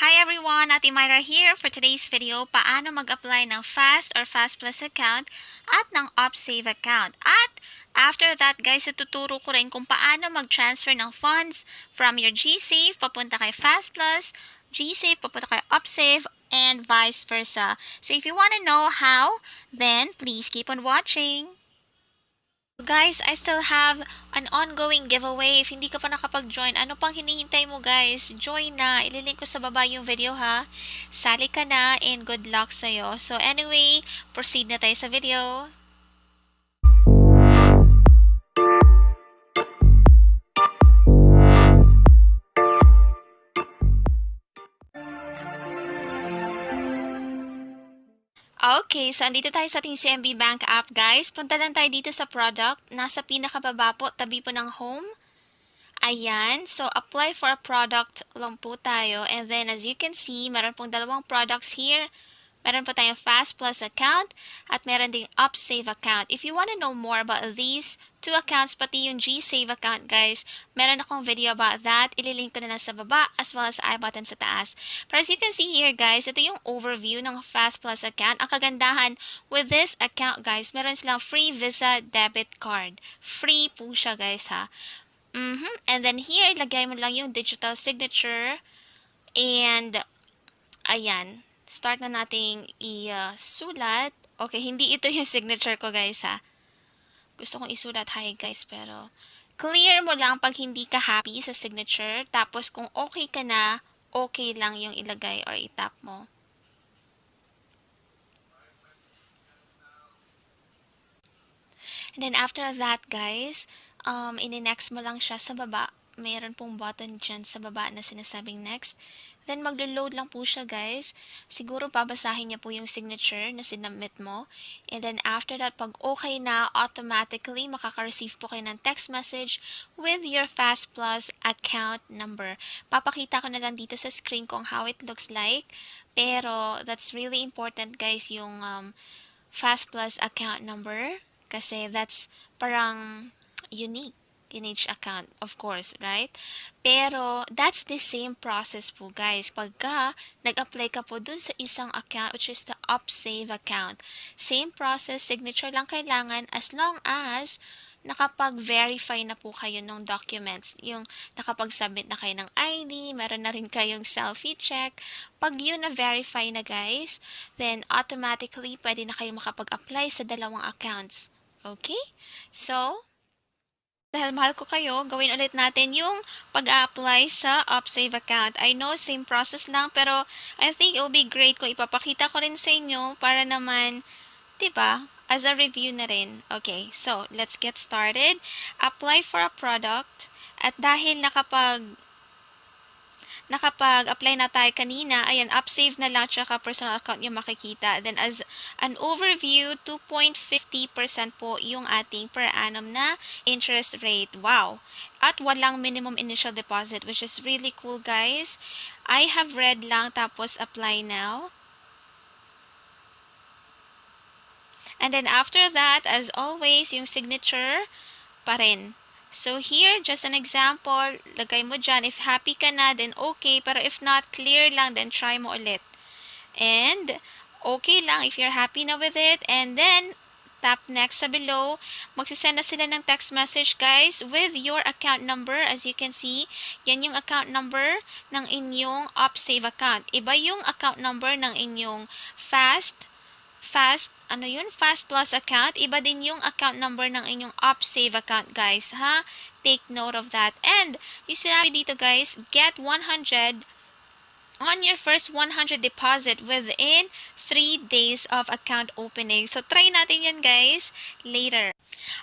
Hi everyone! Ate Myra here for today's video, paano mag-apply ng Fast or Fast Plus account at ng UPSAVE account. At after that guys, ituturo ko rin kung paano mag-transfer ng funds from your GSAVE papunta kay Fast Plus, GSAVE papunta kay UPSAVE, and vice versa. So if you want to know how, then please keep on watching. Guys, I still have an ongoing giveaway. If hindi ka pa nakapag-join, ano pang hinihintay mo guys? Join na. Ililink ko sa baba yung video ha. Sali ka na and good luck sa'yo. So anyway, proceed na tayo sa video. Okay, so andito tayo sa ating CIMB Bank app guys. Punta lang tayo dito sa product. Nasa pinakababa po, tabi po ng home. Ayan, so apply for a product lang po tayo. And then as you can see, meron pong dalawang products here. Meron po tayong Fast Plus account at meron ding UPSAVE account. If you want to know more about these two accounts, pati yung GSAVE account guys, meron akong video about that. Ililink ko na sa baba as well as sa i-button sa taas. But as you can see here guys, ito yung overview ng Fast Plus account. Ang kagandahan with this account guys, meron silang free Visa debit card. Free po siya guys ha. And then here, lagay mo lang yung digital signature. And ayan. Start na nating isulat. Okay, hindi ito yung signature ko guys ha. Gusto kong isulat hi guys pero clear mo lang pag hindi ka happy sa signature. Tapos kung okay ka na, okay lang yung ilagay or itap mo. And then after that guys, ini-next mo lang siya sa baba. Mayroon pong button dyan sa baba na sinasabing next. Then, maglo-load lang po siya, guys. Siguro, babasahin niya po yung signature na sinubmit mo. And then, after that, pag okay na, automatically, makaka-receive po kayo ng text message with your Fast Plus account number. Papakita ko na lang dito sa screen kung how it looks like. Pero, that's really important, guys, yung Fast Plus account number. Kasi, that's parang unique in each account, of course, right? Pero, that's the same process po, guys. Pagka nag-apply ka po dun sa isang account, which is the UPSAVE account. Same process, signature lang kailangan as long as nakapag-verify na po kayo ng documents. Yung nakapag-submit na kayo ng ID, meron na rin kayong selfie check. Pag yun na-verify na, guys, then automatically, pwede na kayo makapag-apply sa dalawang accounts. Okay? So, dahil mahal ko kayo, gawin ulit natin yung pag-apply sa UPSAVE account. I know, same process lang, pero I think it will be great kung ipapakita ko rin sa inyo para naman, diba, as a review na rin. Okay, so, let's get started. Apply for a product. At dahil nakapag-apply na tayo kanina, ayan, UPSAVE na lang tsaka personal account yung makikita. Then, as an overview, 2.50% po yung ating per annum na interest rate. Wow! At walang minimum initial deposit, which is really cool, guys. I have read lang, tapos apply now. And then, after that, as always, yung signature pa rin. So, here, just an example, lagay mo dyan. If happy ka na, then okay. Pero if not, clear lang, then try mo ulit. And, okay lang if you're happy na with it. And then, tap next sa below. Magsisend na sila ng text message, guys, with your account number. As you can see, yan yung account number ng inyong UPSAVE account. Iba yung account number ng inyong Fast Plus account. Iba din yung account number ng inyong UPSAVE account, guys, ha? Take note of that. And, yung sinabi dito, guys, get 100 on your first 100 deposit within 3 days of account opening. So, try natin yan, guys, later.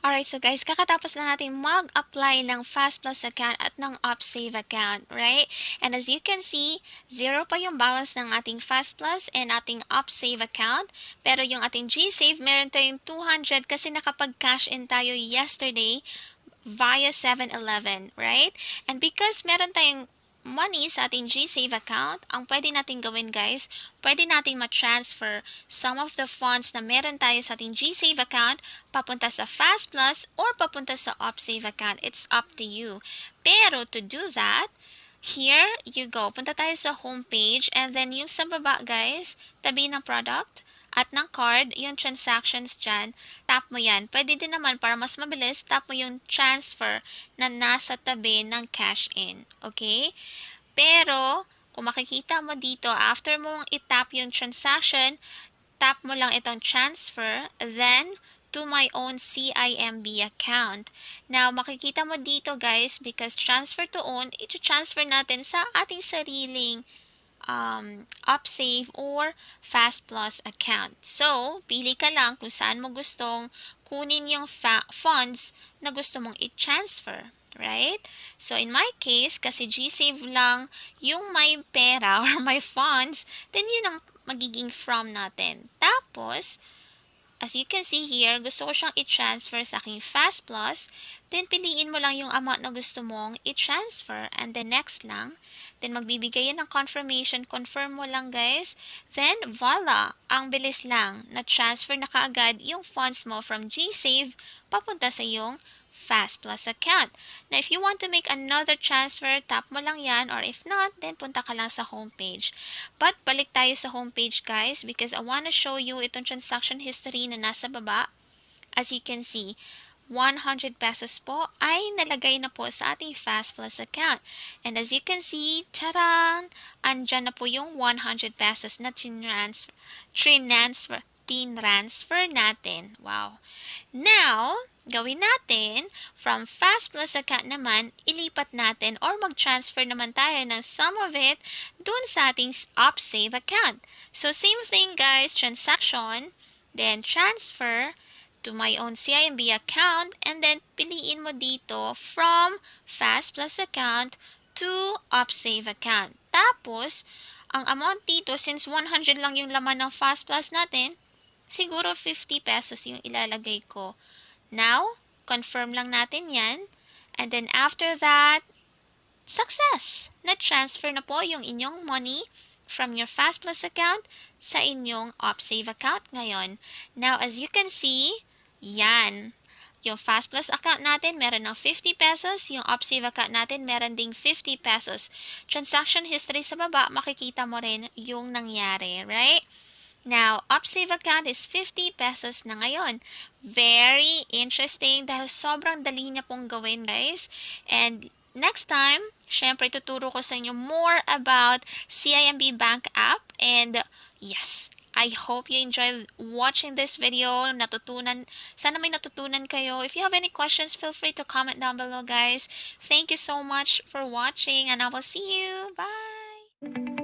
Alright, so guys, kakatapos lang natin mag-apply ng Fast Plus account at ng UPSAVE account, right? And as you can see, 0 pa yung balance ng ating Fast Plus and ating UPSAVE account. Pero yung ating GSAVE, meron tayong 200 kasi nakapag-cash in tayo yesterday via 7-Eleven, right? And because meron tayong money sa ating GSAVE account, ang pwede natin gawin guys, pwede natin ma-transfer some of the funds na meron tayo sa ating GSAVE account papunta sa Fast Plus or papunta sa UPSAVE account. It's up to you. Pero to do that, here you go. Punta tayo sa homepage and then yung sa baba guys, tabi ng product at ng card, yung transactions dyan, tap mo yan. Pwede din naman para mas mabilis, tap mo yung transfer na nasa tabi ng cash in. Okay? Pero, kung makikita mo dito, after mong itap yung transaction, tap mo lang itong transfer, then to my own CIMB account. Now, makikita mo dito guys, because transfer to own, ito-transfer natin sa ating sariling UPSAVE or Fast Plus account. So, pili ka lang kung saan mo gustong kunin yung funds na gusto mong i-transfer. Right? So, in my case, kasi GSave lang yung may pera or may funds, then yun ang magiging from natin. Tapos, as you can see here, gusto ko siyang i-transfer sa aking Fast Plus. Then, piliin mo lang yung amount na gusto mong i-transfer. And then, next lang. Then, magbibigay yan ng confirmation. Confirm mo lang, guys. Then, voila! Ang bilis lang. Na-transfer na kaagad yung funds mo from GSave papunta sa iyong Fast Plus account. Now, if you want to make another transfer, tap mo lang yan. Or if not, then punta ka lang sa homepage. But, balik tayo sa homepage, guys, because I want to show you itong transaction history na nasa baba. As you can see, 100 pesos po ay nalagay na po sa ating Fast Plus account. And as you can see, tarang! Andyan na po yung 100 pesos na transfer natin. Wow! Now, gawin natin, from Fast Plus account naman, ilipat natin or mag-transfer naman tayo ng some of it dun sa ating UPSAVE account. So, same thing guys, transaction, then transfer to my own CIMB account, and then piliin mo dito from Fast Plus account to UPSAVE account. Tapos, ang amount dito, since 100 lang yung laman ng Fast Plus natin, siguro 50 pesos yung ilalagay ko. Now, confirm lang natin yan. And then after that, success! Na-transfer na po yung inyong money from your Fast Plus account sa inyong UPSAVE account ngayon. Now, as you can see, yan. Yung Fast Plus account natin, meron ng 50 pesos. Yung UPSAVE account natin, meron ding 50 pesos. Transaction history sa baba, makikita mo rin yung nangyari, right? Now, UPSAVE account is 50 pesos na ngayon. Very interesting dahil sobrang dali niya pong gawin, guys. And next time, syempre tuturo ko sa inyo more about CIMB Bank app. And yes, I hope you enjoyed watching this video. Sana may natutunan kayo. If you have any questions, feel free to comment down below, guys. Thank you so much for watching and I will see you. Bye!